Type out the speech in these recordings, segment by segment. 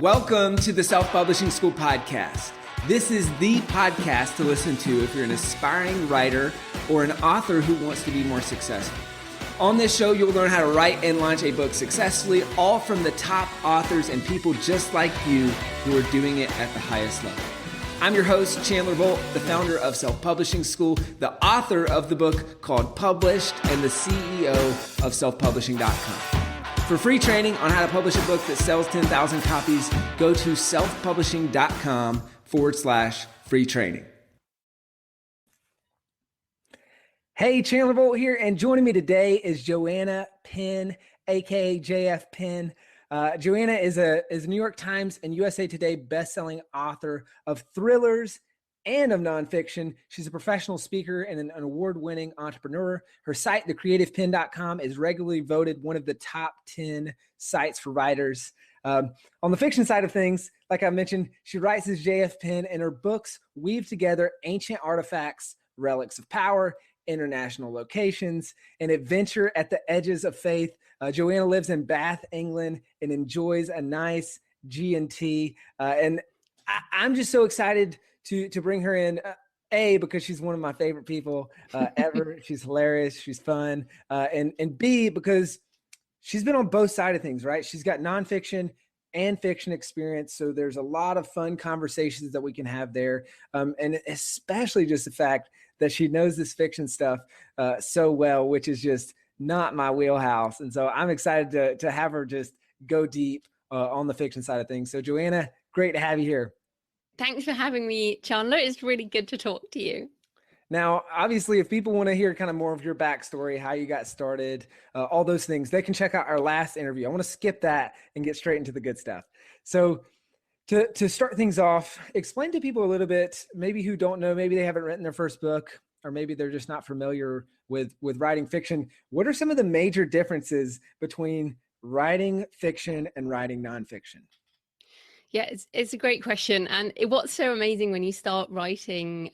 Welcome to the Self-Publishing School podcast. This is the podcast to listen to if you're an aspiring writer or an author who wants to be more successful. On this show, you'll learn how to write and launch a book successfully, all from the top authors and people just like you who are doing it at the highest level. I'm your host, Chandler Bolt, the founder of Self-Publishing School, the author of the book called Published, and the CEO of selfpublishing.com. For free training on how to publish a book that sells 10,000 copies, go to selfpublishing.com/free training. Hey, Chandler Bolt here, and joining me today is Joanna Penn, aka JF Penn. Joanna is a New York Times and USA Today bestselling author of thrillers and of nonfiction. She's a professional speaker and an award-winning entrepreneur. Her site, thecreativepenn.com, is regularly voted one of the top 10 sites for writers. On the fiction side of things, like I mentioned, she writes as JF Penn, and her books weave together ancient artifacts, relics of power, international locations, and adventure at the edges of faith. Joanna lives in Bath, England, and enjoys a nice G&T. And I'm just so excited to bring her in, A, because she's one of my favorite people ever. She's hilarious. She's fun. And B, because she's been on both sides of things, right? She's got nonfiction and fiction experience. So there's a lot of fun conversations that we can have there. And especially just the fact that she knows this fiction stuff so well, which is just not my wheelhouse. And so I'm excited to have her just go deep on the fiction side of things. So Joanna, great to have you here. Thanks for having me, Chandler. It's really good to talk to you. Now, obviously, if people want to hear kind of more of your backstory, how you got started, all those things, they can check out our last interview. I want to skip that and get straight into the good stuff. So to start things off, explain to people a little bit, maybe who don't know, maybe they haven't written their first book, or maybe they're just not familiar with writing fiction. What are some of the major differences between writing fiction and writing nonfiction? Yeah, it's a great question. And what's so amazing when you start writing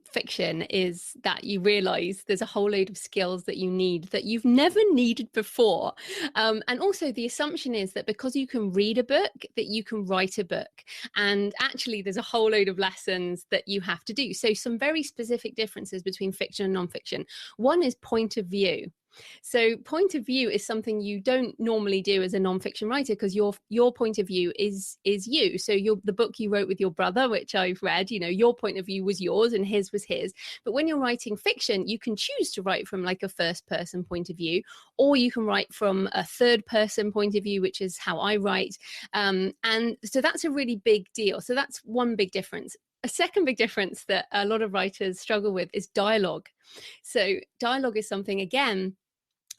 fiction is that you realize there's a whole load of skills that you need that you've never needed before. And also the assumption is that because you can read a book, that you can write a book. And actually, there's a whole load of lessons that you have to do. So some very specific differences between fiction and nonfiction. One is point of view. So point of view is something you don't normally do as a nonfiction writer, because your point of view is you. So the book you wrote with your brother, which I've read, your point of view was yours and his was his. But when you're writing fiction, you can choose to write from like a first person point of view, or you can write from a third person point of view, which is how I write. And so that's a really big deal. So that's one big difference. A second big difference that a lot of writers struggle with is dialogue. So dialogue is something, again,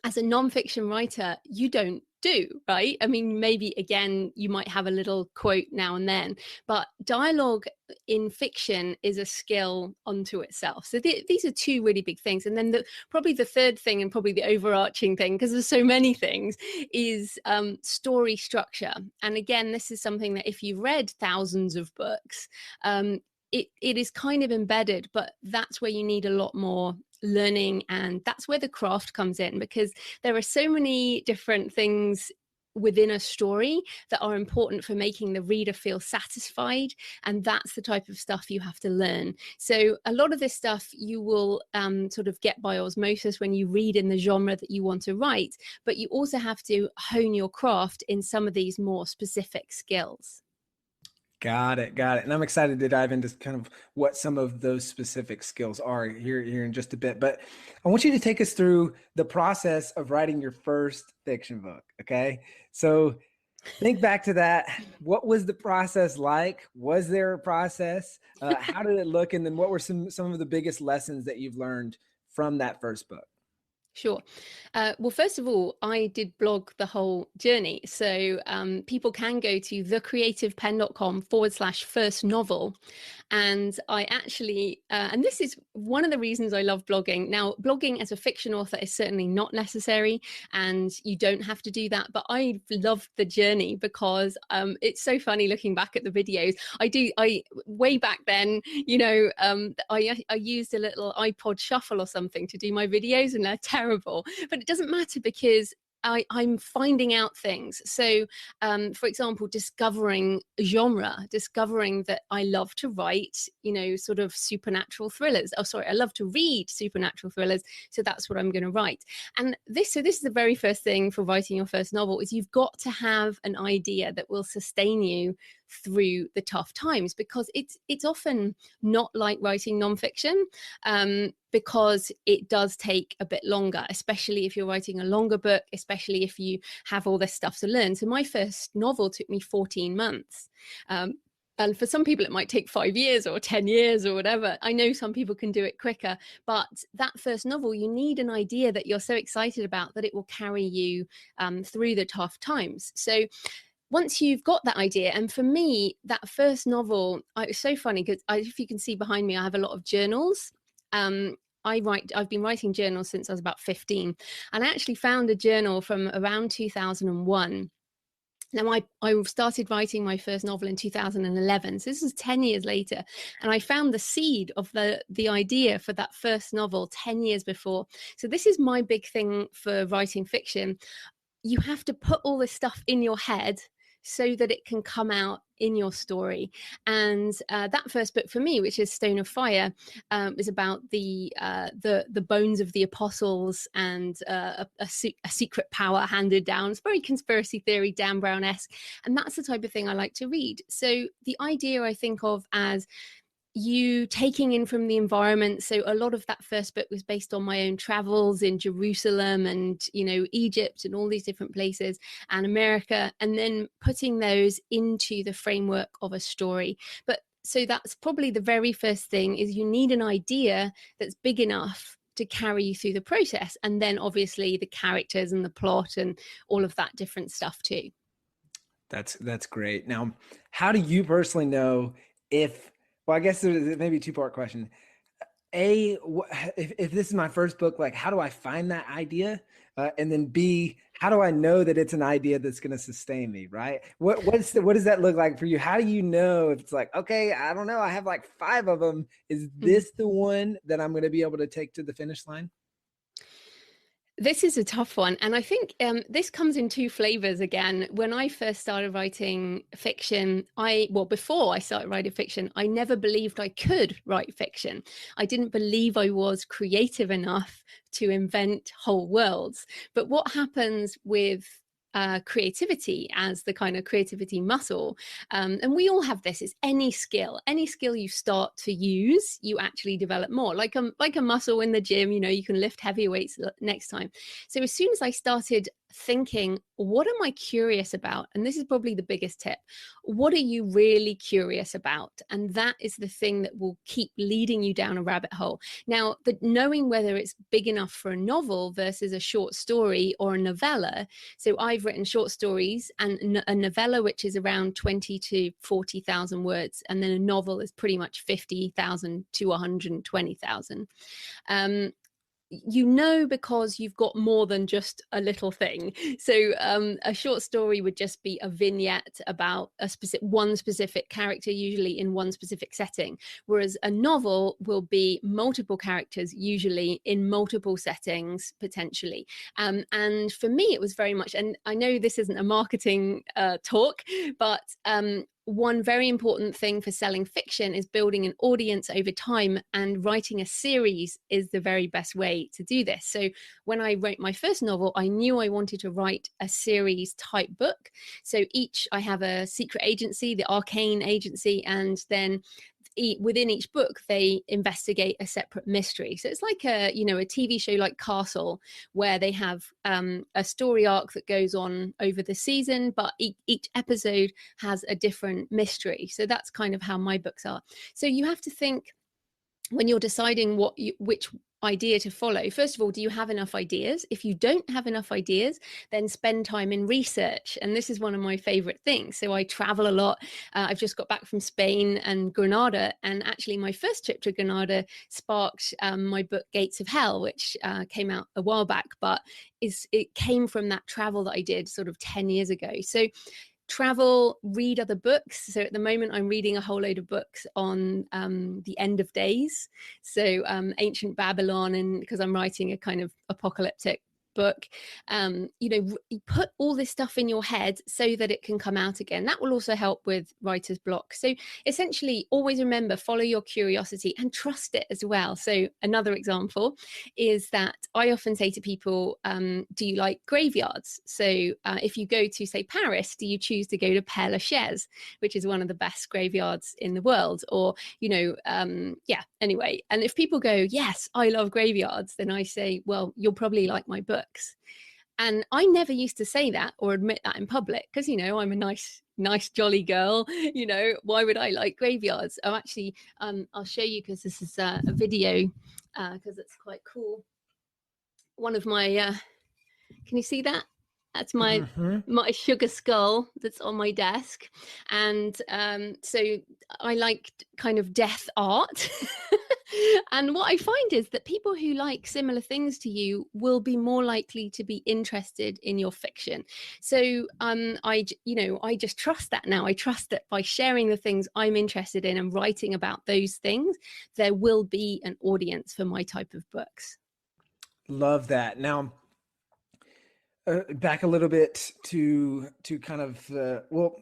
as a nonfiction writer, you don't do, right? I mean, maybe, again, you might have a little quote now and then, but dialogue in fiction is a skill unto itself. So these are two really big things. And then probably the third thing, and probably the overarching thing, because there's so many things, is story structure. And again, this is something that if you've read thousands of books, it is kind of embedded, but that's where you need a lot more learning, and that's where the craft comes in, because there are so many different things within a story that are important for making the reader feel satisfied, and that's the type of stuff you have to learn. So a lot of this stuff you will sort of get by osmosis when you read in the genre that you want to write, but you also have to hone your craft in some of these more specific skills. Got it. And I'm excited to dive into kind of what some of those specific skills are here in just a bit. But I want you to take us through the process of writing your first fiction book. Okay. So think back to that. What was the process like? Was there a process? How did it look? And then what were some of the biggest lessons that you've learned from that first book? Sure. Well, first of all, I did blog the whole journey. So people can go to thecreativepenn.com/first novel. And I actually, and this is one of the reasons I love blogging. Now, blogging as a fiction author is certainly not necessary, and you don't have to do that. But I loved the journey because it's so funny looking back at the videos. I way back then, I used a little iPod shuffle or something to do my videos, and they're terrible. But it doesn't matter because I'm finding out things. So, for example, discovering genre, discovering that I love to write, sort of supernatural thrillers. Oh, sorry, I love to read supernatural thrillers. So that's what I'm going to write. And this is the very first thing for writing your first novel, is you've got to have an idea that will sustain you through the tough times, because it's often not like writing nonfiction, because it does take a bit longer, especially if you're writing a longer book, especially if you have all this stuff to learn. So my first novel took me 14 months. And for some people, it might take 5 years or 10 years or whatever. I know some people can do it quicker, but that first novel, you need an idea that you're so excited about that it will carry you through the tough times. So once you've got that idea, and for me, that first novel, it's so funny because if you can see behind me, I have a lot of journals. I've been writing journals since I was about 15, and I actually found a journal from around 2001. Now, I started writing my first novel in 2011, so this is 10 years later, and I found the seed of the idea for that first novel 10 years before. So this is my big thing for writing fiction. You have to put all this stuff in your head so that it can come out in your story. And that first book for me, which is Stone of Fire, is about the bones of the apostles and a secret power handed down. It's very conspiracy theory, Dan Brown-esque, and that's the type of thing I like to read. So the idea I think of as you taking in from the environment. So a lot of that first book was based on my own travels in Jerusalem and, Egypt and all these different places, and America, and then putting those into the framework of a story. But so that's probably the very first thing, is you need an idea that's big enough to carry you through the process. And then obviously the characters and the plot and all of that different stuff too. That's great. Now, how do you personally know well, I guess there's maybe a two-part question. A, if this is my first book, like, how do I find that idea? And then B, how do I know that it's an idea that's going to sustain me, right? What does that look like for you? How do you know if it's like, okay, I don't know, I have like 5 of them. Is this the one that I'm going to be able to take to the finish line? This is a tough one. And I think this comes in 2 flavors again. When I first started writing fiction, before I started writing fiction, I never believed I could write fiction. I didn't believe I was creative enough to invent whole worlds. But what happens with creativity as the kind of creativity muscle, and we all have this, is any skill you start to use, you actually develop more, like a muscle in the gym. You can lift heavier weights next time. So as soon as I started thinking, what am I curious about? And this is probably the biggest tip. What are you really curious about? And that is the thing that will keep leading you down a rabbit hole. Now, knowing whether it's big enough for a novel versus a short story or a novella. So I've written short stories and a novella, which is around 20 to 40,000 words. And then a novel is pretty much 50,000 to 120,000. Because you've got more than just a little thing. So a short story would just be a vignette about one specific character, usually in one specific setting, whereas a novel will be multiple characters, usually in multiple settings, potentially. And for me, it was very much, and I know this isn't a marketing talk, but one very important thing for selling fiction is building an audience over time, and writing a series is the very best way to do this. So when I wrote my first novel, I knew I wanted to write a series type book. So I have a secret agency, the Arcane Agency, and then within each book they investigate a separate mystery. So it's like a TV show like Castle, where they have a story arc that goes on over the season, but each episode has a different mystery. So that's kind of how my books are. So you have to think, when you're deciding which idea to follow, first of all, do you have enough ideas? If you don't have enough ideas, then spend time in research. And this is one of my favorite things. So I travel a lot. I've just got back from Spain and Granada, and actually my first trip to Granada sparked my book Gates of Hell, which came out a while back, but it came from that travel that I did sort of 10 years ago. So travel, read other books. So at the moment I'm reading a whole load of books on the end of days, so ancient Babylon, and because I'm writing a kind of apocalyptic book, put all this stuff in your head so that it can come out again. That will also help with writer's block. So essentially, always remember, follow your curiosity and trust it as well. So another example is that I often say to people, do you like graveyards? So if you go to, say, Paris, do you choose to go to Père Lachaise, which is one of the best graveyards in the world? Or, anyway. And if people go, yes, I love graveyards, then I say, well, you'll probably like my books. And I never used to say that or admit that in public because, I'm a nice, jolly girl. Why would I like graveyards? Oh, actually, I'll show you because this is a video because it's quite cool. One of my, can you see that? That's my sugar skull that's on my desk. And so I like kind of death art. And what I find is that people who like similar things to you will be more likely to be interested in your fiction. So I just trust that now. I trust that by sharing the things I'm interested in and writing about those things, there will be an audience for my type of books. Love that. Now, back a little bit to kind of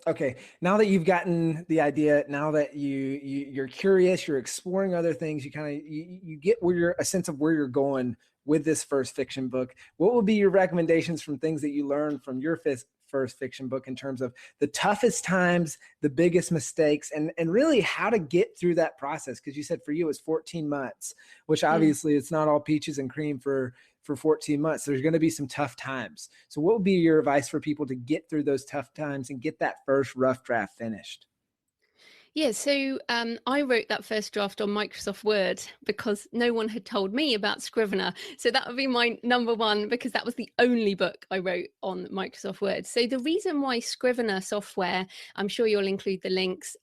okay. Now that you've gotten the idea, now that you're curious, you're exploring other things, you get a sense of where you're going with this first fiction book. What would be your recommendations from things that you learned from your first fiction book in terms of the toughest times, the biggest mistakes, and really how to get through that process? Because you said for you it was 14 months, which obviously it's not all peaches and cream for 14 months. There's going to be some tough times. So what would be your advice for people to get through those tough times and get that first rough draft finished? Yeah, so I wrote that first draft on Microsoft Word because no one had told me about Scrivener. So that would be my number one, because that was the only book I wrote on Microsoft Word. So the reason why Scrivener software, I'm sure you'll include the links,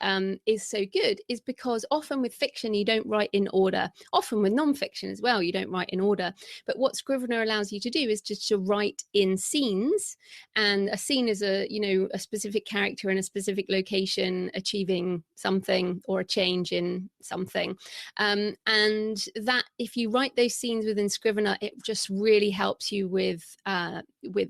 is so good is because often with fiction, you don't write in order. Often with nonfiction as well, you don't write in order. But what Scrivener allows you to do is just to write in scenes. And a scene is a specific character in a specific location achieving something or a change in something, and that if you write those scenes within Scrivener, it just really helps you with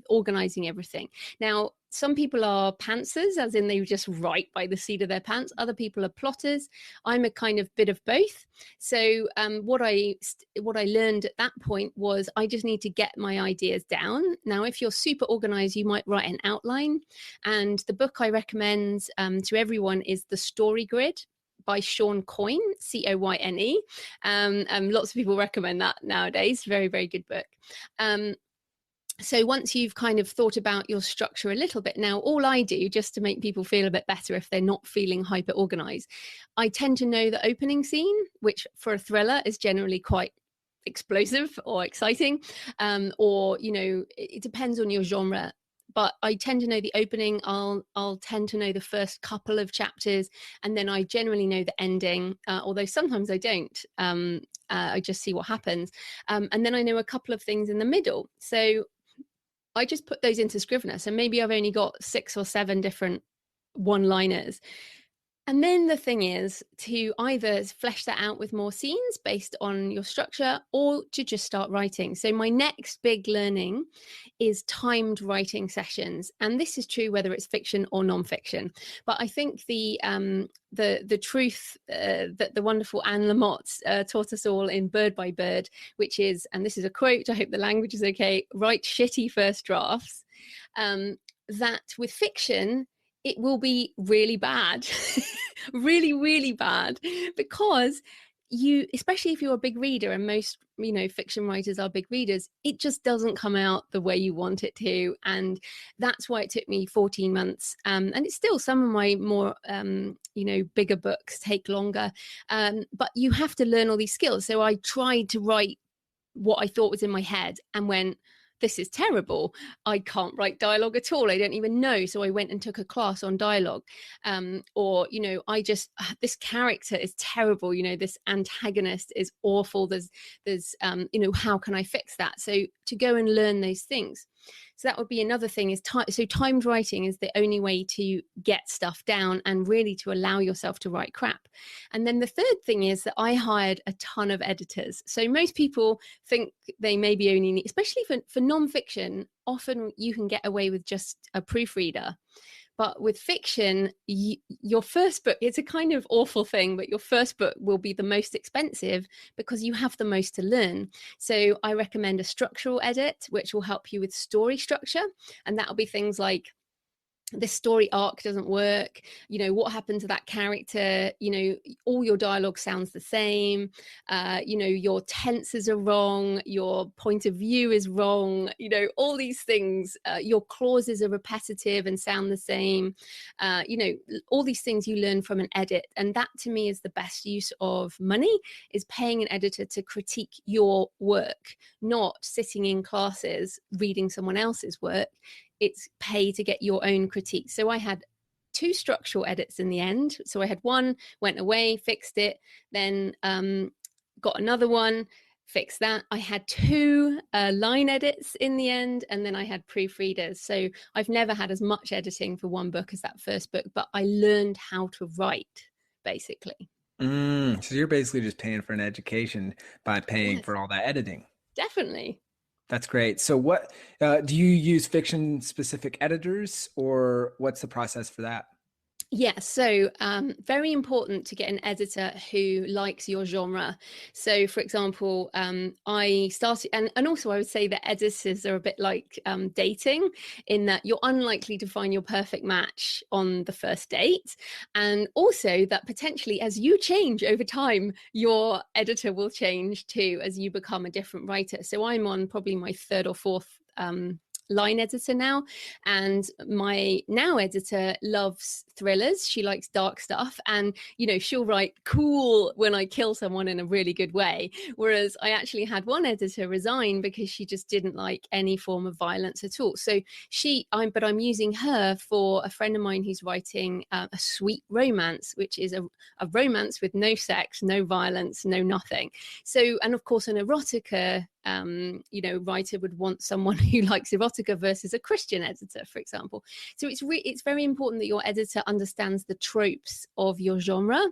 organizing everything. Now, some people are pantsers, as in they just write by the seat of their pants. Other people are plotters. I'm a kind of bit of both. So what I learned at that point was I just need to get my ideas down. Now, if you're super organized, you might write an outline. And the book I recommend to everyone is The Story Grid by Sean Coyne, Coyne. Lots of people recommend that nowadays. Very, very good book. So once you've kind of thought about your structure a little bit, now all I do, just to make people feel a bit better if they're not feeling hyper organized, I tend to know the opening scene, which for a thriller is generally quite explosive or exciting, or it depends on your genre. But I tend to know the opening. I'll tend to know the first couple of chapters, and then I generally know the ending. Although sometimes I don't. I just see what happens, and then I know a couple of things in the middle. So I just put those into Scrivener. So maybe I've only got 6 or 7 different one-liners. And then the thing is to either flesh that out with more scenes based on your structure or to just start writing. So my next big learning is timed writing sessions. And this is true whether it's fiction or nonfiction. But I think the truth that the wonderful Anne Lamott taught us all in Bird by Bird, which is, and this is a quote, I hope the language is okay, write shitty first drafts, that with fiction, it will be really bad, really, really bad, because you, especially if you're a big reader, and most, fiction writers are big readers, it just doesn't come out the way you want it to. And that's why it took me 14 months. And it's still, some of my more, bigger books take longer. But you have to learn all these skills. So I tried to write what I thought was in my head and went, this is terrible. I can't write dialogue at all. I don't even know. So I went and took a class on dialogue. This character is terrible. This antagonist is awful. There's how can I fix that? So to go and learn those things. So that would be another thing, is time. So timed writing is the only way to get stuff down and really to allow yourself to write crap. And then the third thing is that I hired a ton of editors. So most people think they maybe only need, especially for nonfiction, often you can get away with just a proofreader. But with fiction, your first book, it's a kind of awful thing, but your first book will be the most expensive because you have the most to learn. So I recommend a structural edit, which will help you with story structure. And that'll be things like, this story arc doesn't work, what happened to that character, all your dialogue sounds the same, your tenses are wrong, your point of view is wrong, all these things, your clauses are repetitive and sound the same, all these things you learn from an edit. And that to me is the best use of money, is paying an editor to critique your work, not sitting in classes reading someone else's work. It's pay to get your own critique. So I had 2 structural edits in the end. So I had one, went away, fixed it, then got another one, fixed that. I had 2 line edits in the end, and then I had proofreaders. So I've never had as much editing for one book as that first book, but I learned how to write, basically. So you're basically just paying for an education by paying Yes, for all that editing. definitely. That's great. So what do you use fiction specific editors, or what's the process for that? Yeah, so very important to get an editor who likes your genre. So, for example, I started, and also I would say that editors are a bit like dating, in that you're unlikely to find your perfect match on the first date. And also that potentially as you change over time, your editor will change too as you become a different writer. So I'm on probably my 3rd or 4th line editor now, and my now editor loves thrillers. She likes dark stuff, and she'll write cool when I kill someone in a really good way, whereas I actually had one editor resign because she just didn't like any form of violence at all. So I'm using her for a friend of mine who's writing a sweet romance, which is a romance with no sex, no violence, no nothing. So, and of course an erotica writer would want someone who likes erotica versus a Christian editor, for example. So it's very important that your editor understands the tropes of your genre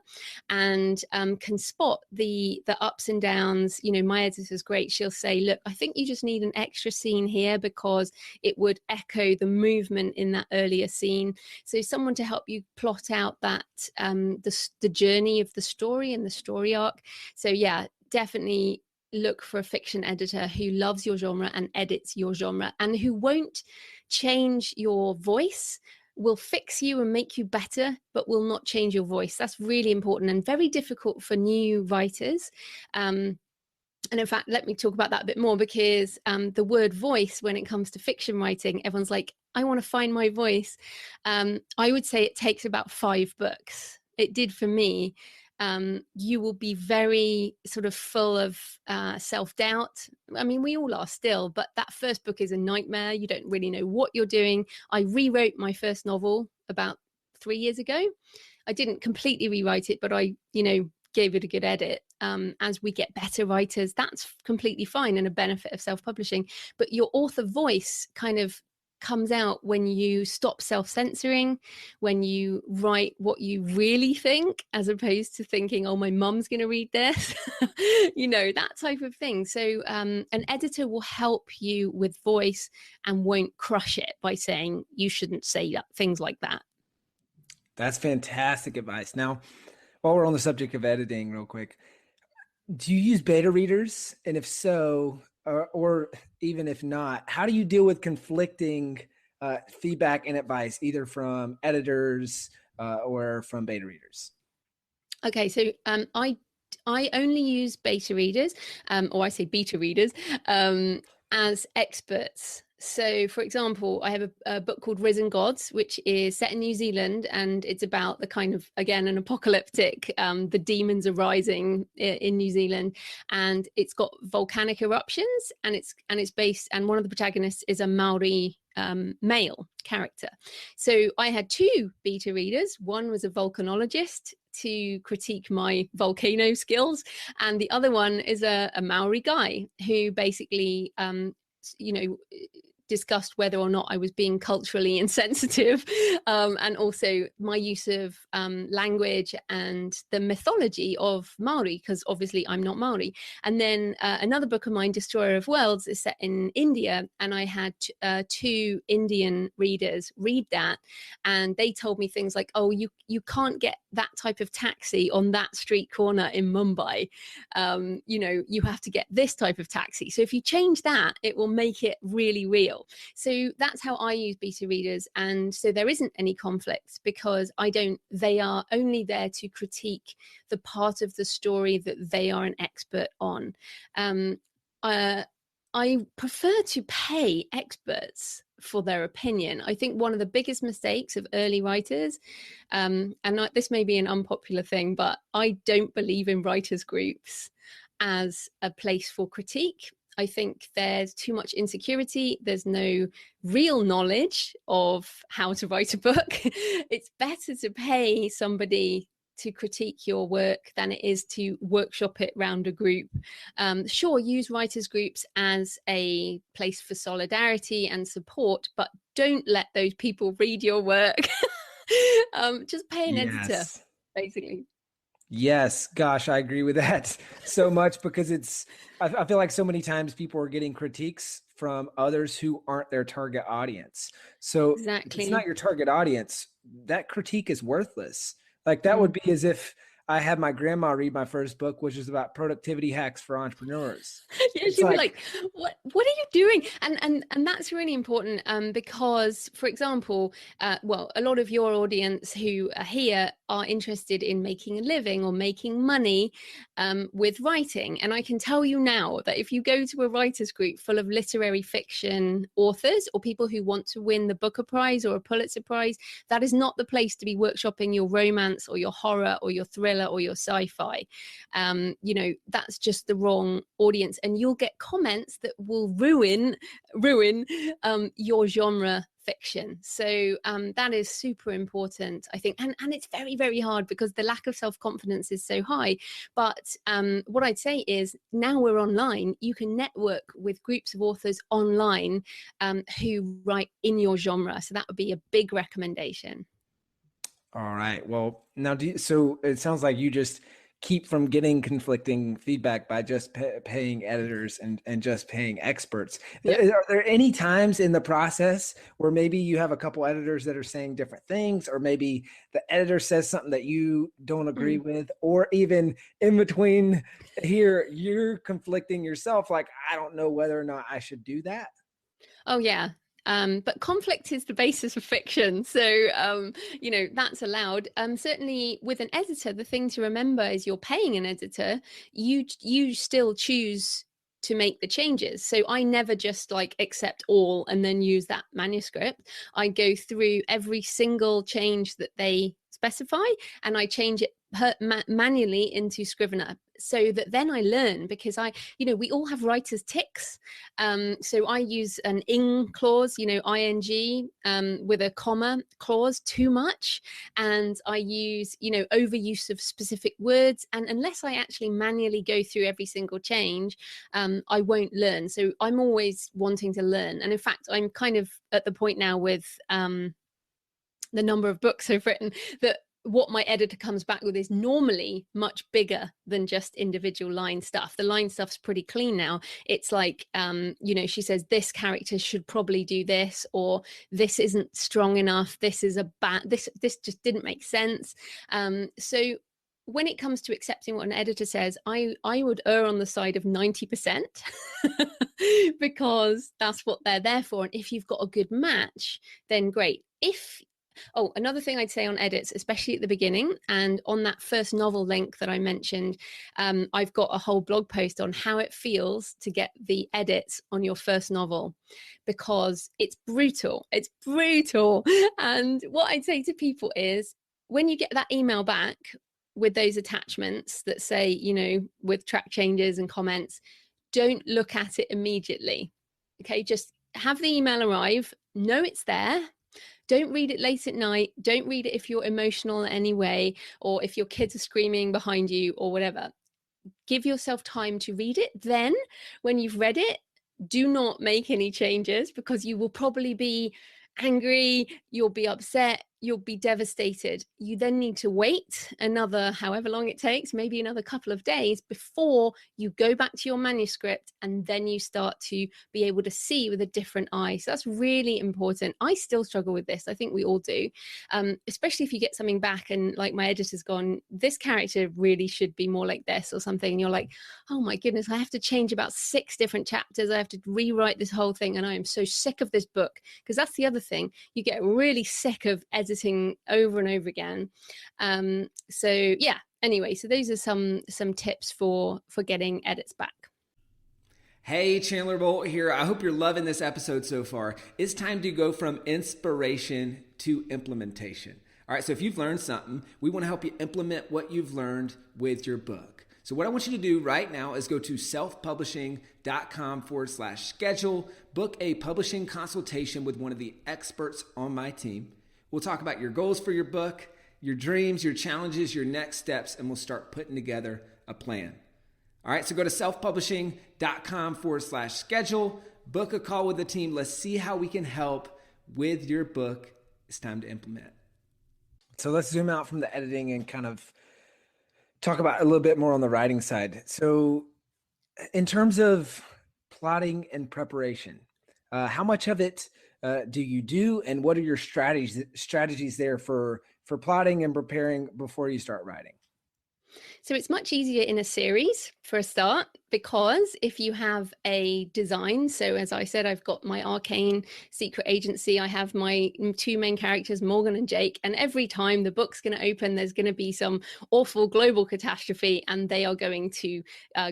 and can spot the ups and downs. My editor's great. She'll say, look, I think you just need an extra scene here because it would echo the movement in that earlier scene. So someone to help you plot out that the journey of the story and the story arc. So yeah, definitely look for a fiction editor who loves your genre and edits your genre, and who won't change your voice, will fix you and make you better, but will not change your voice. That's really important and very difficult for new writers. And in fact, let me talk about that a bit more, because the word voice, when it comes to fiction writing, everyone's like, I want to find my voice. I would say it takes about 5 books. It did for me. You will be very sort of full of self-doubt. I mean, we all are still, but that first book is a nightmare. You don't really know what you're doing. I rewrote my first novel about 3 years ago. I didn't completely rewrite it, but I, gave it a good edit. As we get better writers, that's completely fine and a benefit of self-publishing. But your author voice kind of comes out when you stop self-censoring, when you write what you really think, as opposed to thinking, oh, my mum's going to read this, that type of thing. So an editor will help you with voice and won't crush it by saying you shouldn't say things like that. That's fantastic advice. Now, while we're on the subject of editing real quick, do you use beta readers? And if so, or even if not, how do you deal with conflicting feedback and advice, either from editors or from beta readers? Okay, so I only use beta readers, or I say beta readers, as experts. So, for example, I have a book called Risen Gods, which is set in New Zealand, and it's about the kind of, again, an apocalyptic, the demons are rising in New Zealand, and it's got volcanic eruptions, and it's based, and one of the protagonists is a Maori male character. So I had 2 beta readers. One was a volcanologist to critique my volcano skills, and the other one is a Maori guy who basically discussed whether or not I was being culturally insensitive, and also my use of language and the mythology of Maori, because obviously I'm not Maori. And then another book of mine, Destroyer of Worlds, is set in India, and I had two Indian readers read that, and they told me things like, oh, you can't get that type of taxi on that street corner in Mumbai. You have to get this type of taxi. So if you change that, it will make it really real. So that's how I use beta readers. And so there isn't any conflict, because they are only there to critique the part of the story that they are an expert on. I prefer to pay experts for their opinion. I think one of the biggest mistakes of early writers, this may be an unpopular thing, but I don't believe in writers' groups as a place for critique. I think there's too much insecurity. There's no real knowledge of how to write a book. It's better to pay somebody to critique your work than it is to workshop it round a group. Sure, use writers' groups as a place for solidarity and support, but don't let those people read your work. Just pay an editor, basically. Yes, gosh, I agree with that so much, because I feel like so many times people are getting critiques from others who aren't their target audience. So exactly. If it's not your target audience, that critique is worthless. Like that would be as if I had my grandma read my first book, which is about productivity hacks for entrepreneurs. Yeah, she'd be like, what are you doing? And that's really important, because, for example, a lot of your audience who are here are interested in making a living or making money with writing. And I can tell you now that if you go to a writers group full of literary fiction authors or people who want to win the Booker Prize or a Pulitzer Prize, that is not the place to be workshopping your romance or your horror or your thriller or your sci-fi. That's just the wrong audience, and you'll get comments that will ruin your genre fiction. So that is super important, I think, and it's very, very hard because the lack of self-confidence is so high. But what I'd say is, now we're online, you can network with groups of authors online who write in your genre. So that would be a big recommendation. All right. Well, now, so it sounds like you just keep from getting conflicting feedback by just paying editors and just paying experts. Yeah. Are there any times in the process where maybe you have a couple editors that are saying different things, or maybe the editor says something that you don't agree with, or even in between here, you're conflicting yourself, like, I don't know whether or not I should do that? Oh, yeah. But conflict is the basis of fiction. So, that's allowed. Certainly with an editor, the thing to remember is you're paying an editor. You still choose to make the changes. So I never just accept all and then use that manuscript. I go through every single change that they specify, and I change it manually into Scrivener, so that then I learn, because we all have writer's tics. So I use an ing clause, ing, with a comma clause too much. And I use, overuse of specific words. And unless I actually manually go through every single change, I won't learn. So I'm always wanting to learn. And in fact, I'm kind of at the point now with the number of books I've written that what my editor comes back with is normally much bigger than just individual line stuff. The line stuff's pretty clean now. It's like, she says this character should probably do this, or this isn't strong enough. This is this just didn't make sense. So when it comes to accepting what an editor says, I would err on the side of 90% because that's what they're there for. And if you've got a good match, then great. Another thing I'd say on edits, especially at the beginning, and on that first novel link that I mentioned, I've got a whole blog post on how it feels to get the edits on your first novel, because it's brutal. It's brutal. And what I'd say to people is, when you get that email back with those attachments that say, with track changes and comments, don't look at it immediately. Okay, just have the email arrive, know it's there. Don't read it late at night. Don't read it if you're emotional in any way, or if your kids are screaming behind you or whatever. Give yourself time to read it. Then when you've read it, do not make any changes, because you will probably be angry, you'll be upset, you'll be devastated. You then need to wait another however long it takes, maybe another couple of days, before you go back to your manuscript, and then you start to be able to see with a different eye. So that's really important. I still struggle with this. I think we all do, especially if you get something back and like my editor's gone, this character really should be more like this or something, and you're like, oh my goodness, I have to change about 6 different chapters, I have to rewrite this whole thing, and I am so sick of this book. Because that's the other thing, you get really sick of editing over and over again. So yeah, anyway, so those are some tips for getting edits back. Hey, Chandler Bolt here. I hope you're loving this episode so far. It's time to go from inspiration to implementation. All right, so if you've learned something, we want to help you implement what you've learned with your book. So what I want you to do right now is go to selfpublishing.com/schedule, book a publishing consultation with one of the experts on my team. We'll talk about your goals for your book, your dreams, your challenges, your next steps, and we'll start putting together a plan. All right, so go to selfpublishing.com/schedule, book a call with the team. Let's see how we can help with your book. It's time to implement. So let's zoom out from the editing and kind of talk about a little bit more on the writing side. So in terms of plotting and preparation, how much of it do you do, and what are your strategies there for plotting and preparing before you start writing? So it's much easier in a series for a start, because if you have a design, so as I said, I've got my arcane secret agency, I have my 2 main characters, Morgan and Jake, and every time the book's going to open, there's going to be some awful global catastrophe, and they are going to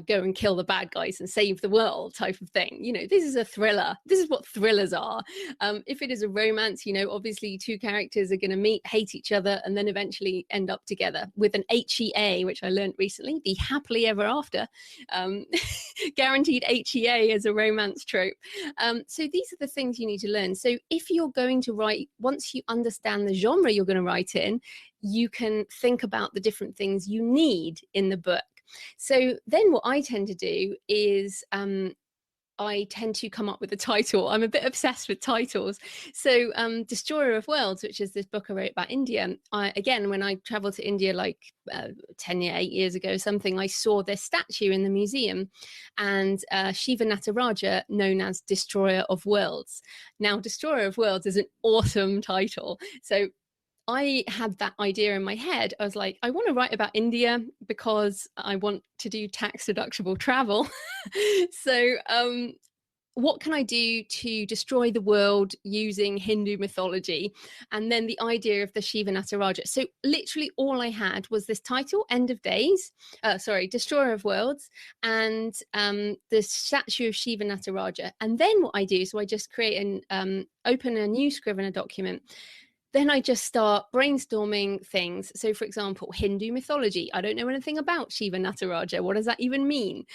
go and kill the bad guys and save the world type of thing. You know, this is a thriller. This is what thrillers are. If it is a romance, you know, obviously 2 characters are going to meet, hate each other, and then eventually end up together with an HEA, which I learned recently, the happily ever after. Guaranteed HEA as a romance trope. So these are the things you need to learn. So if you're going to write, once you understand the genre you're going to write in, you can think about the different things you need in the book. So then what I tend to do is I tend to come up with a title. I'm a bit obsessed with titles. So Destroyer of Worlds, which is this book I wrote about India. Again, when I traveled to India like 8 years ago, something, I saw this statue in the museum, and Shiva Nataraja, known as Destroyer of Worlds. Now, Destroyer of Worlds is an awesome title. So I had that idea in my head. I was like, I want to write about India because I want to do tax deductible travel. So what can I do to destroy the world using Hindu mythology? And then the idea of the Shiva Nataraja. So literally all I had was this title, End of Days, Destroyer of Worlds, and the statue of Shiva Nataraja. And then what I do, so I just create open a new Scrivener document. Then I just start brainstorming things. So, for example, Hindu mythology. I don't know anything about Shiva Nataraja. What does that even mean?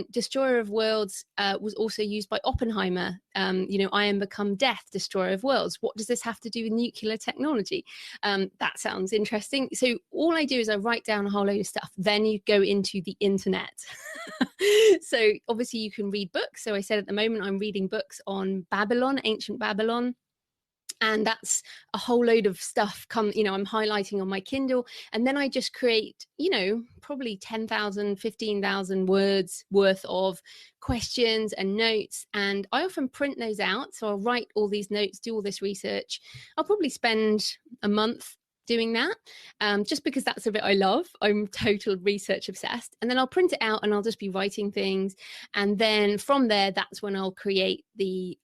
Destroyer of Worlds was also used by Oppenheimer. I am become death, Destroyer of Worlds. What does this have to do with nuclear technology? That sounds interesting. So all I do is I write down a whole load of stuff. Then you go into the internet. So obviously you can read books. So I said at the moment I'm reading books on Babylon, ancient Babylon. And that's a whole load of stuff I'm highlighting on my Kindle. And then I just create, probably 10,000, 15,000 words worth of questions and notes. And I often print those out. So I'll write all these notes, do all this research. I'll probably spend a month doing that, just because that's a bit I love. I'm total research obsessed. And then I'll print it out and I'll just be writing things. And then from there, that's when I'll create the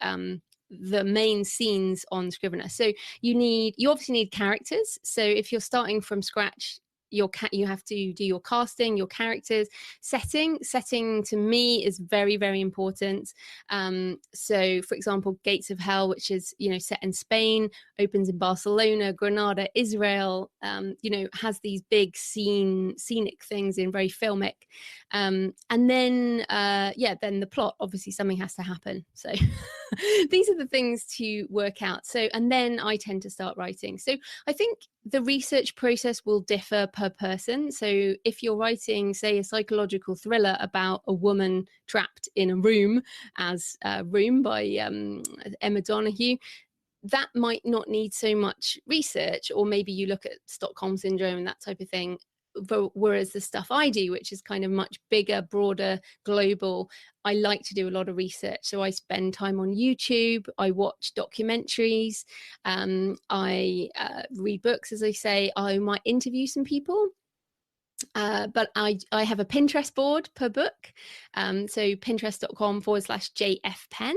main scenes on Scrivener. So you obviously need characters. So if you're starting from scratch, you have to do your casting, your characters. Setting to me is very, very important. So for example, Gates of Hell, which is set in Spain, opens in Barcelona, Granada, Israel, has these big scenic things in, very filmic. And then then the plot, obviously something has to happen. So these are the things to work out. So, and then I tend to start writing. So I think the research process will differ per person. So if you're writing, say, a psychological thriller about a woman trapped in a room, as Room by Emma Donoghue, that might not need so much research. Or maybe you look at Stockholm syndrome and that type of thing. Whereas the stuff I do, which is kind of much bigger, broader, global, I like to do a lot of research. So I spend time on YouTube, I watch documentaries, I read books, as I say, I might interview some people. But I have a Pinterest board per book. So pinterest.com/JFPenn.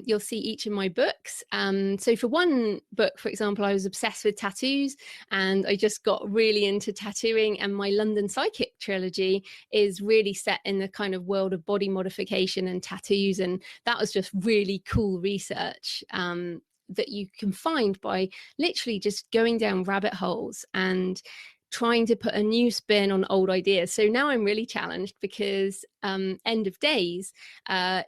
You'll see each of my books. So for one book, for example, I was obsessed with tattoos and I just got really into tattooing, and my London Psychic trilogy is really set in the kind of world of body modification and tattoos. And that was just really cool research. That you can find by literally just going down rabbit holes and trying to put a new spin on old ideas. So now I'm really challenged because End of Days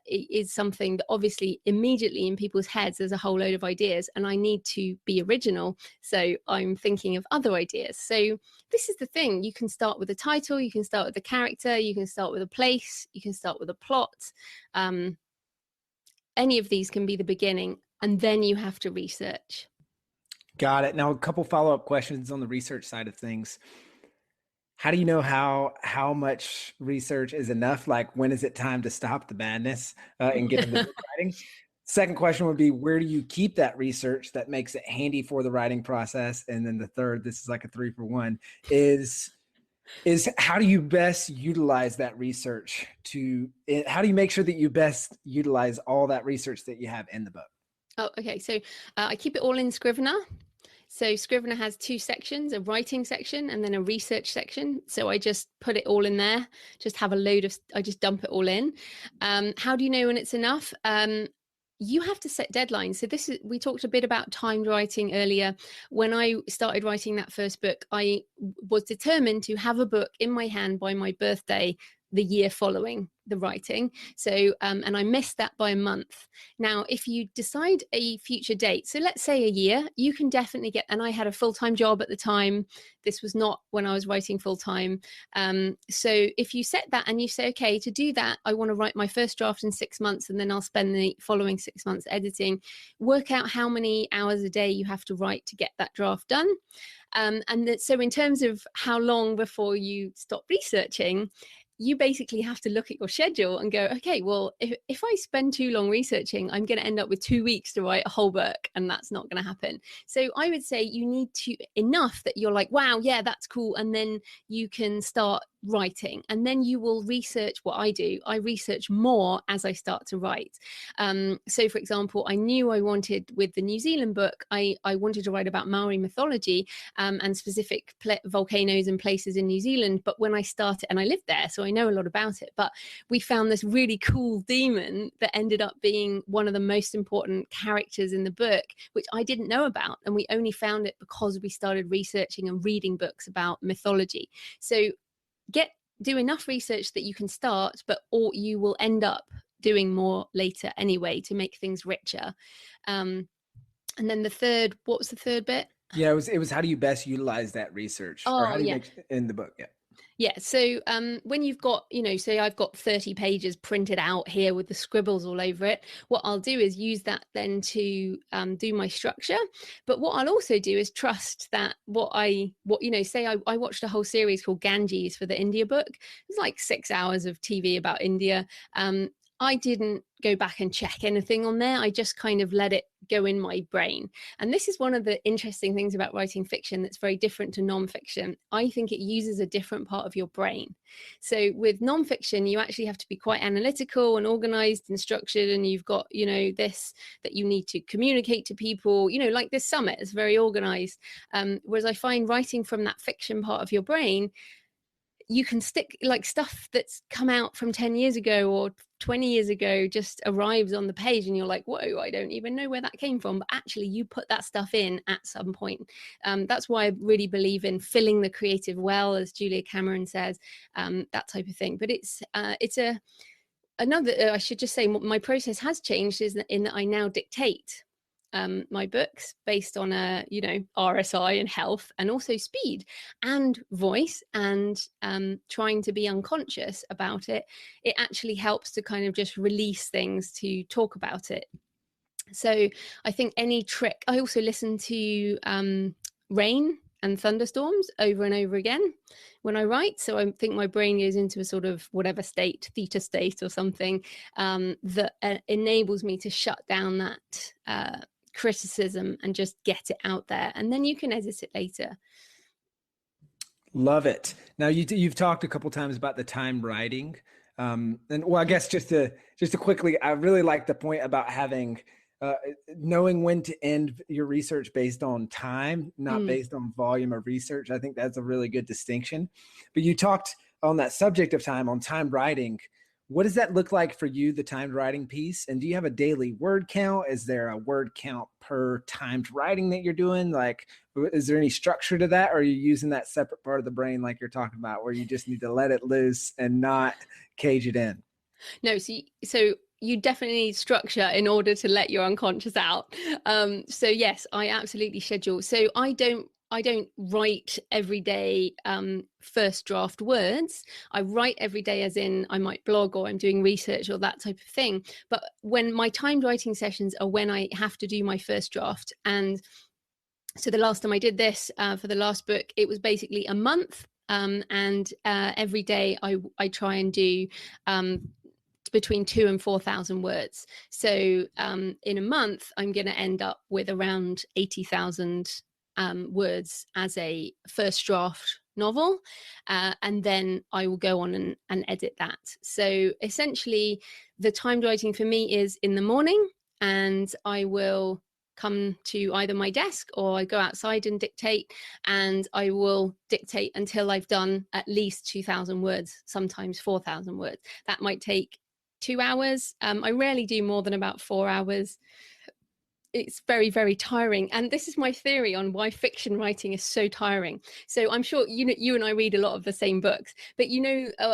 is something that obviously immediately in people's heads there's a whole load of ideas, and I need to be original. So I'm thinking of other ideas. So this is the thing. You can start with a title, you can start with a character, you can start with a place, you can start with a plot. Any of these can be the beginning, and then you have to research. Got it. Now, a couple follow-up questions on the research side of things. How do you know how much research is enough? Like, when is it time to stop the madness and get into book writing? Second question would be, where do you keep that research that makes it handy for the writing process? And then the third, this is like a 3-for-1, is how do you best utilize that research how do you make sure that you best utilize all that research that you have in the book? Oh, okay. So I keep it all in Scrivener. So Scrivener has 2 sections, a writing section and then a research section. So I just put it all in there, just have I just dump it all in. How do you know when it's enough? You have to set deadlines. So we talked a bit about timed writing earlier. When I started writing that first book, I was determined to have a book in my hand by my birthday the year following the writing. So, and I missed that by a month. Now, if you decide a future date, so let's say a year, you can definitely and I had a full-time job at the time. This was not when I was writing full-time. So if you set that and you say, okay, to do that, I want to write my first draft in 6 months, and then I'll spend the following 6 months editing, work out how many hours a day you have to write to get that draft done. So in terms of how long before you stop researching, you basically have to look at your schedule and go, okay, well, if I spend too long researching, I'm going to end up with 2 weeks to write a whole book, and that's not going to happen. So I would say you need to enough that you're like, wow, yeah, that's cool. And then you can start writing, and then you will research. What I do, I research more as I start to write. So for example, I knew I wanted, with the New Zealand book, I wanted to write about Maori mythology and specific volcanoes and places in New Zealand. But when I started, and I lived there, so I know a lot about it, but we found this really cool demon that ended up being one of the most important characters in the book, which I didn't know about. And we only found it because we started researching and reading books about mythology. So do enough research that you can start, or you will end up doing more later anyway to make things richer. And then what was the third bit? Yeah, it was how do you best utilize that research, or how do you make in the book? Yeah. So when you've got, say I've got 30 pages printed out here with the scribbles all over it, what I'll do is use that then to do my structure. But what I'll also do is trust that say I watched a whole series called Ganges for the India book. It's like 6 hours of TV about India. I didn't go back and check anything on there. I just kind of let it go in my brain. And this is one of the interesting things about writing fiction that's very different to nonfiction. I think it uses a different part of your brain. So with nonfiction, you actually have to be quite analytical and organized and structured. And you've got, this that you need to communicate to people, like this summit is very organized. Whereas I find writing from that fiction part of your brain, you can stick like stuff that's come out from 10 years ago or 20 years ago just arrives on the page and you're like, whoa, I don't even know where that came from. But actually you put that stuff in at some point. That's why I really believe in filling the creative well, as Julia Cameron says, that type of thing. But it's a another, I should just say my process has changed is that in that I now dictate my books based on RSI and health, and also speed and voice, and trying to be unconscious about it. It actually helps to kind of just release things to talk about it. So I think any trick, I also listen to rain and thunderstorms over and over again when I write. So I think my brain goes into a sort of whatever state, theta state or something, that enables me to shut down that criticism and just get it out there. And then you can edit it later. Love it. Now you've talked a couple times about the time writing. And well, I guess just to quickly, I really like the point about having knowing when to end your research based on time, not based on volume of research. I think that's a really good distinction. But you talked on that subject of time, on time writing. What does that look like for you, the timed writing piece? And do you have a daily word count? Is there a word count per timed writing that you're doing? Like, is there any structure to that? Or are you using that separate part of the brain like you're talking about, where you just need to let it loose and not cage it in? No, so you definitely need structure in order to let your unconscious out. So yes, I absolutely schedule. So I don't write every day first draft words. I write every day as in I might blog or I'm doing research or that type of thing. But when my timed writing sessions are when I have to do my first draft. And so the last time I did this for the last book, it was basically a month. And every day I try and do between 2,000 and 4,000 words. So in a month, I'm going to end up with around 80,000 words as a first draft novel. And then I will go on and edit that. So essentially, the timed writing for me is in the morning, and I will come to either my desk or I go outside and dictate, and I will dictate until I've done at least 2,000 words, sometimes 4,000 words. That might take 2 hours. I rarely do more than about 4 hours. It's very, very tiring. And this is my theory on why fiction writing is so tiring. So I'm sure you and I read a lot of the same books, but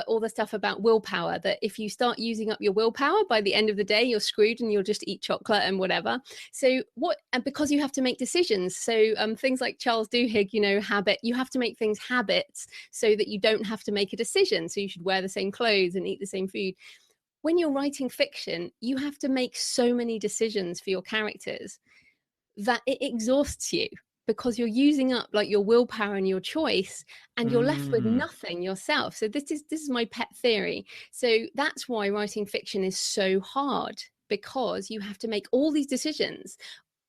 all the stuff about willpower, that if you start using up your willpower, by the end of the day, you're screwed and you'll just eat chocolate and whatever. So and because you have to make decisions. So things like Charles Duhigg, habit, you have to make things habits so that you don't have to make a decision. So you should wear the same clothes and eat the same food. When you're writing fiction, you have to make so many decisions for your characters that it exhausts you, because you're using up like your willpower and your choice, and you're left with nothing yourself. So this is my pet theory. So that's why writing fiction is so hard, because you have to make all these decisions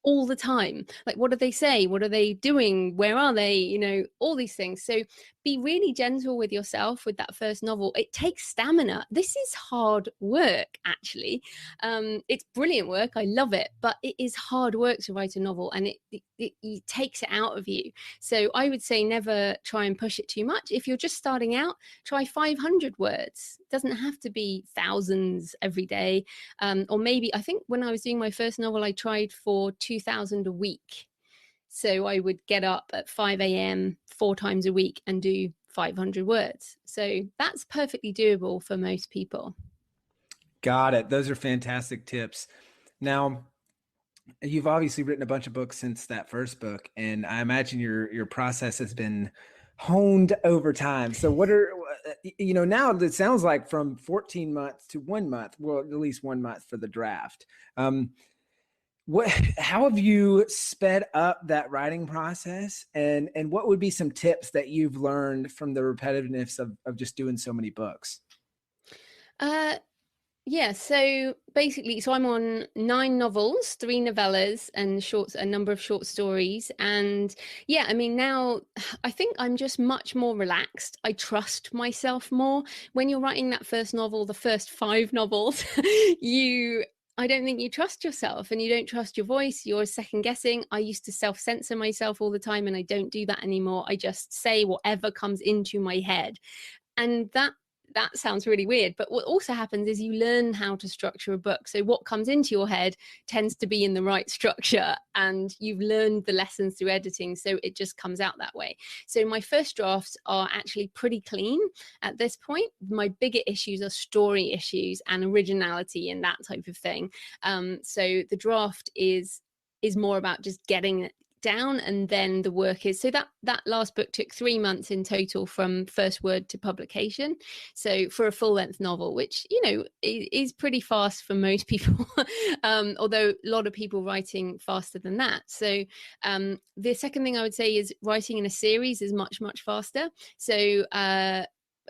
all the time. Like, what do they say? What are they doing? Where are they? All these things. So be really gentle with yourself with that first novel. It takes stamina. This is hard work, actually. It's brilliant work. I love it, but it is hard work to write a novel, and it takes it out of you. So I would say never try and push it too much. If you're just starting out, try 500 words. It doesn't have to be thousands every day. Or maybe, I think when I was doing my first novel, I tried for 2,000 a week. So I would get up at 5 a.m. 4 times a week and do 500 words. So that's perfectly doable for most people. Got it. Those are fantastic tips. Now, you've obviously written a bunch of books since that first book, and I imagine your process has been honed over time. So what are, now it sounds like from 14 months to 1 month, well, at least 1 month for the draft. How have you sped up that writing process, and what would be some tips that you've learned from the repetitiveness of just doing so many books? Yeah, so basically, I'm on 9 novels, 3 novellas, and a number of short stories. And yeah, I mean, now I think I'm just much more relaxed. I trust myself more. When you're writing that first novel, the first 5 novels, I don't think you trust yourself, and you don't trust your voice. You're second guessing. I used to self-censor myself all the time, and I don't do that anymore. I just say whatever comes into my head. And that that sounds really weird. But what also happens is you learn how to structure a book. So what comes into your head tends to be in the right structure, and you've learned the lessons through editing. So it just comes out that way. So my first drafts are actually pretty clean at this point. My bigger issues are story issues and originality and that type of thing. So the draft is more about just getting it down, and then the work is, so that last book took 3 months in total from first word to publication. So for a full-length novel, which, you know, is pretty fast for most people, although a lot of people writing faster than that. So the second thing I would say is writing in a series is much faster. So a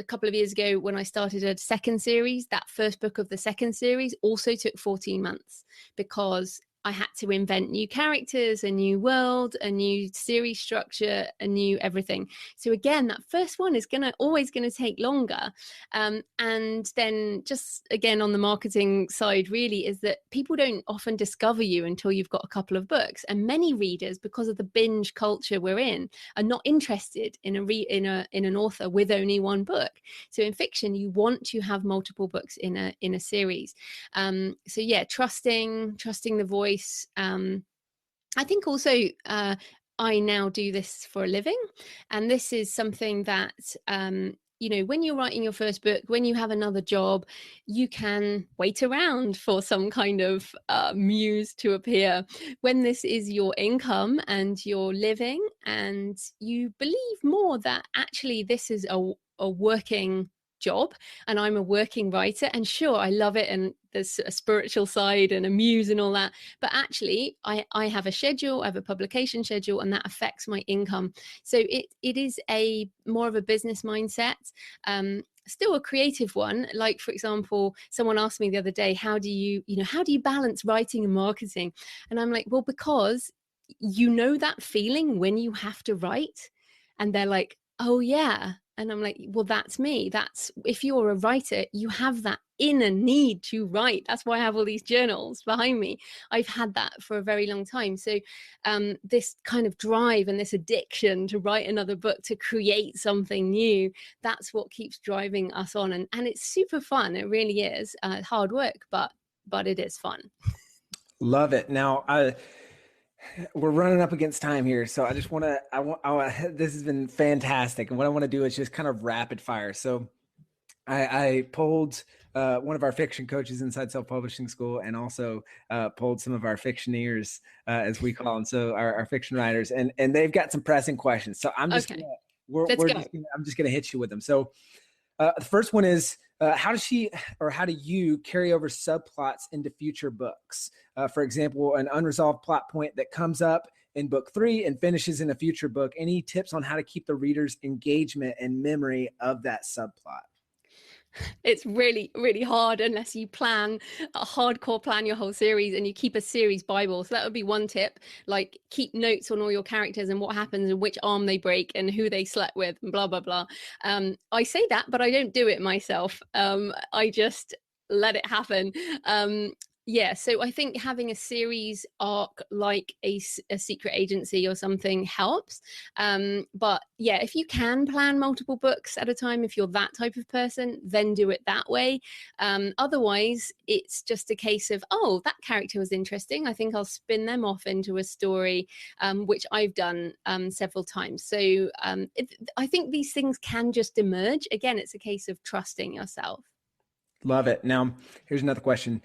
couple of years ago, when I started a second series, that first book of the second series also took 14 months, because I had to invent new characters, a new world, a new series structure, a new everything. So again, that first one is always gonna take longer. And then just again on the marketing side, really, is that people don't often discover you until you've got a couple of books. And many readers, because of the binge culture we're in, are not interested in an author with only one book. So in fiction, you want to have multiple books in a series. So yeah, trusting the voice. I think also I now do this for a living, and this is something that you know, when you're writing your first book, when you have another job, you can wait around for some kind of muse to appear. When this is your income and your living, and you believe more that actually this is a working job and I'm a working writer, and sure, I love it, and there's a spiritual side and a muse and all that, but actually I have a schedule, I have a publication schedule, and that affects my income. So it is a more of a business mindset, still a creative one. Like, for example, someone asked me the other day, how do you balance writing and marketing? And I'm like, well, because you know that feeling when you have to write, and they're like, oh yeah. And I'm like, well, that's me. That's, if you're a writer, you have that inner need to write. That's why I have all these journals behind me. I've had that for a very long time. So this kind of drive and this addiction to write another book, to create something new, that's what keeps driving us on. And it's super fun. It really is hard work, but it is fun. Love it. Now, we're running up against time here, so I just want to, this has been fantastic. And what I want to do is just kind of rapid fire. So I polled one of our fiction coaches inside self-publishing school, and also polled some of our fictioneers, as we call them. So our fiction writers, and they've got some pressing questions. So I'm just, I'm just gonna hit you with them. So the first one is, how do you carry over subplots into future books? For example, an unresolved plot point that comes up in book 3 and finishes in a future book. Any tips on how to keep the reader's engagement and memory of that subplot? It's really, really hard unless you plan a hardcore plan your whole series and you keep a series Bible. So that would be one tip, like keep notes on all your characters and what happens and which arm they break and who they slept with and blah, blah, blah. I say that, but I don't do it myself. I just let it happen. Yeah, so I think having a series arc like a secret agency or something helps. But yeah, if you can plan multiple books at a time, if you're that type of person, then do it that way. Otherwise, it's just a case of, oh, that character was interesting. I think I'll spin them off into a story, which I've done several times. So I think these things can just emerge. Again, it's a case of trusting yourself. Love it. Now, here's another question.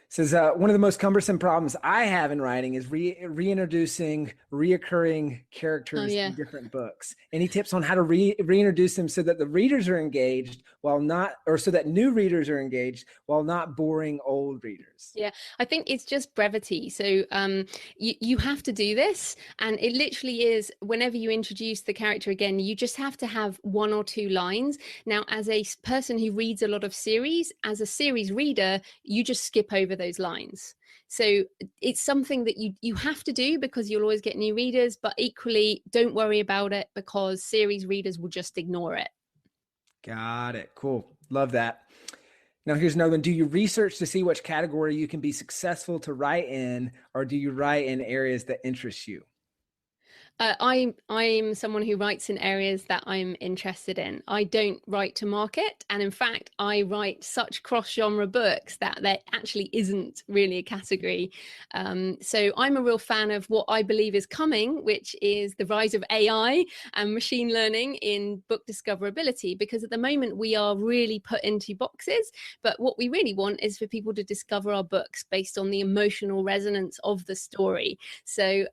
Says, one of the most cumbersome problems I have in writing is reintroducing reoccurring characters in different books. Any tips on how to reintroduce them so that the readers are engaged so that new readers are engaged while not boring old readers? Yeah, I think it's just brevity. So you have to do this, and it literally is, whenever you introduce the character again, you just have to have 1 or 2 lines. Now, as a person who reads a lot of series, as a series reader, you just skip over those lines. So it's something that you have to do because you'll always get new readers, but equally don't worry about it because series readers will just ignore it. Got it. Cool. Love that. Now here's another one. Do you research to see which category you can be successful to write in, or do you write in areas that interest you? I'm someone who writes in areas that I'm interested in. I don't write to market, and in fact, I write such cross-genre books that there actually isn't really a category. So I'm a real fan of what I believe is coming, which is the rise of AI and machine learning in book discoverability. Because at the moment we are really put into boxes, but what we really want is for people to discover our books based on the emotional resonance of the story. So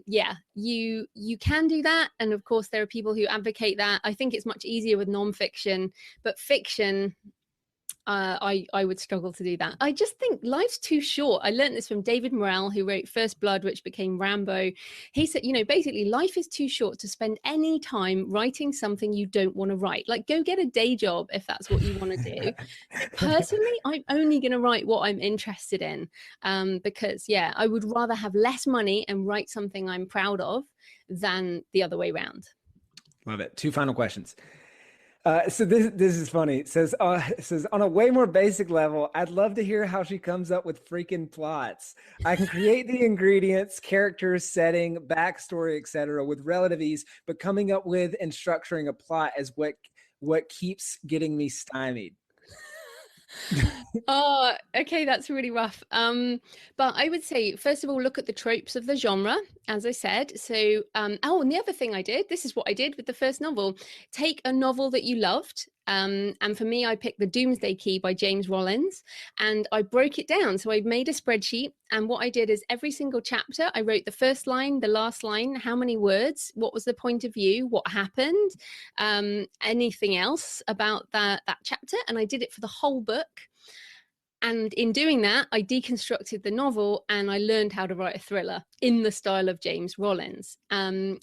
yeah, you can do that, and of course there are people who advocate that. I think it's much easier with nonfiction, but fiction, I would struggle to do that. I just think life's too short. I learned this from David Morrell, who wrote First Blood, which became Rambo. He said, basically life is too short to spend any time writing something you don't want to write. Like, go get a day job if that's what you want to do. Personally, I'm only going to write what I'm interested in, because I would rather have less money and write something I'm proud of than the other way around. Love it. Two final questions. So this is funny. It says on a way more basic level, I'd love to hear how she comes up with freaking plots. I can create the ingredients, characters, setting, backstory, etc. with relative ease, but coming up with and structuring a plot is what keeps getting me stymied. Oh, okay, that's really rough. But I would say, first of all, look at the tropes of the genre, as I said. So, and the other thing I did, this is what I did with the first novel. Take a novel that you loved. And for me, I picked The Doomsday Key by James Rollins, and I broke it down. So I made a spreadsheet, and what I did is every single chapter, I wrote the first line, the last line, how many words, what was the point of view, what happened, anything else about that chapter. And I did it for the whole book. And in doing that, I deconstructed the novel and I learned how to write a thriller in the style of James Rollins. And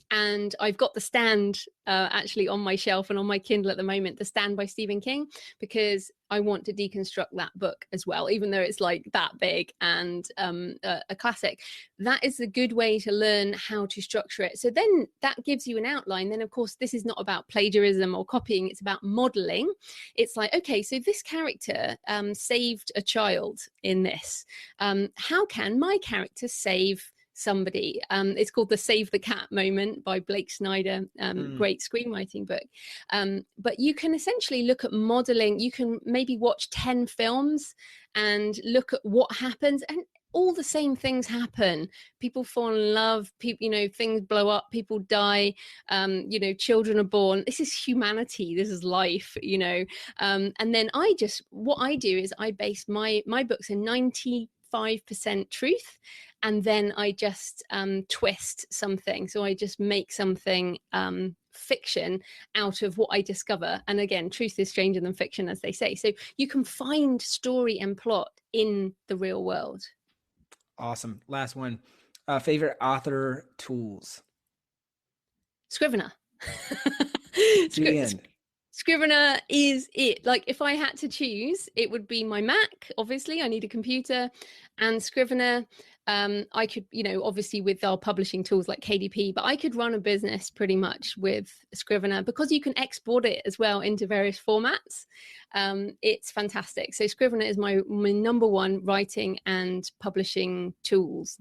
I've got The Stand actually on my shelf and on my Kindle at the moment, The Stand by Stephen King, because I want to deconstruct that book as well, even though it's like that big and a classic. That is a good way to learn how to structure it. So then that gives you an outline. Then, of course, this is not about plagiarism or copying. It's about modeling. It's like, okay, so this character saved a child in this. How can my character save somebody? It's called the Save the Cat moment by Blake Snyder, great screenwriting book. But you can essentially look at modeling. You can maybe watch 10 films and look at what happens, and all the same things happen. People fall in love, people, things blow up, people die, children are born. This is humanity, this is life, and then what I do is I base my books in 95% truth, and then I just twist something. So I just make something fiction out of what I discover. And again, truth is stranger than fiction, as they say. So you can find story and plot in the real world. Awesome. Last one. Favorite author tools? Scrivener. The Scrivener is it. Like, if I had to choose, it would be my Mac. Obviously, I need a computer, and Scrivener. I could, obviously with our publishing tools like KDP, but I could run a business pretty much with Scrivener because you can export it as well into various formats. It's fantastic. So Scrivener is my number one writing and publishing tools.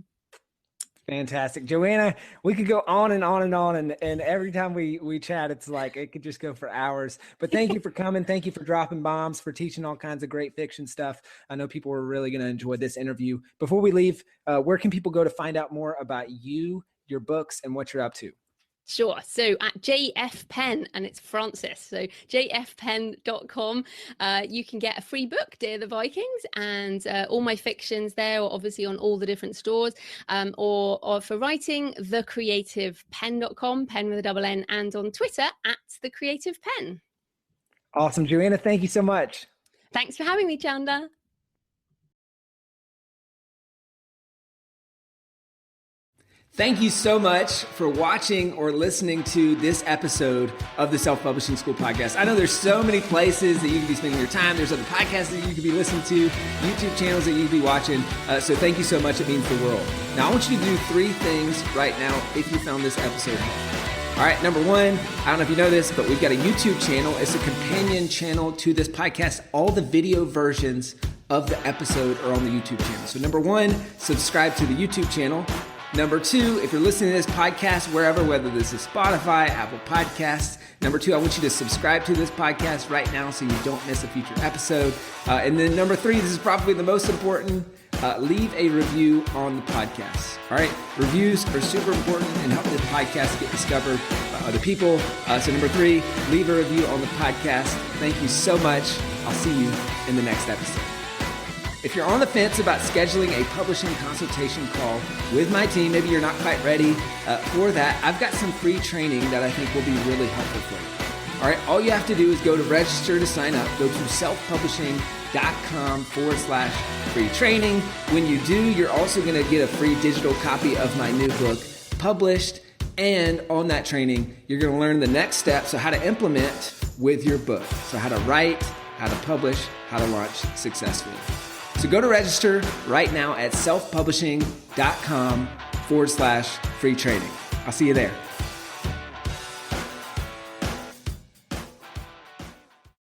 Fantastic. Joanna, we could go on and on and on. And every time we chat, it's like it could just go for hours. But thank you for coming. Thank you for dropping bombs, for teaching all kinds of great fiction stuff. I know people are really going to enjoy this interview. Before we leave, where can people go to find out more about you, your books, and what you're up to? Sure. So at JF Penn, and it's Francis, so jfpenn.com, you can get a free book, Dear the Vikings, and all my fictions there are obviously on all the different stores, or for writing, thecreativepenn.com, pen with a double N, and on Twitter at thecreativepenn. Awesome. Joanna, thank you so much. Thanks for having me, Chandler. Thank you so much for watching or listening to this episode of the Self-Publishing School podcast. I know there's so many places that you can be spending your time. There's other podcasts that you could be listening to, YouTube channels that you could be watching. So thank you so much. It means the world. Now, I want you to do 3 things right now if you found this episode helpful. All right, number 1, I don't know if you know this, but we've got a YouTube channel. It's a companion channel to this podcast. All the video versions of the episode are on the YouTube channel. So number 1, subscribe to the YouTube channel. Number two, if you're listening to this podcast wherever, whether this is Spotify, Apple Podcasts, number two, I want you to subscribe to this podcast right now so you don't miss a future episode. And then number three, this is probably the most important, leave a review on the podcast. All right, reviews are super important and help the podcast get discovered by other people. So number three, leave a review on the podcast. Thank you so much. I'll see you in the next episode. If you're on the fence about scheduling a publishing consultation call with my team, maybe you're not quite ready for that, I've got some free training that I think will be really helpful for you. All right, all you have to do is go to register to sign up. Go to selfpublishing.com/free training. When you do, you're also going to get a free digital copy of my new book, Published. And on that training, you're going to learn the next steps, so how to implement with your book. So how to write, how to publish, how to launch successfully. So go to register right now at selfpublishing.com/free training. I'll see you there.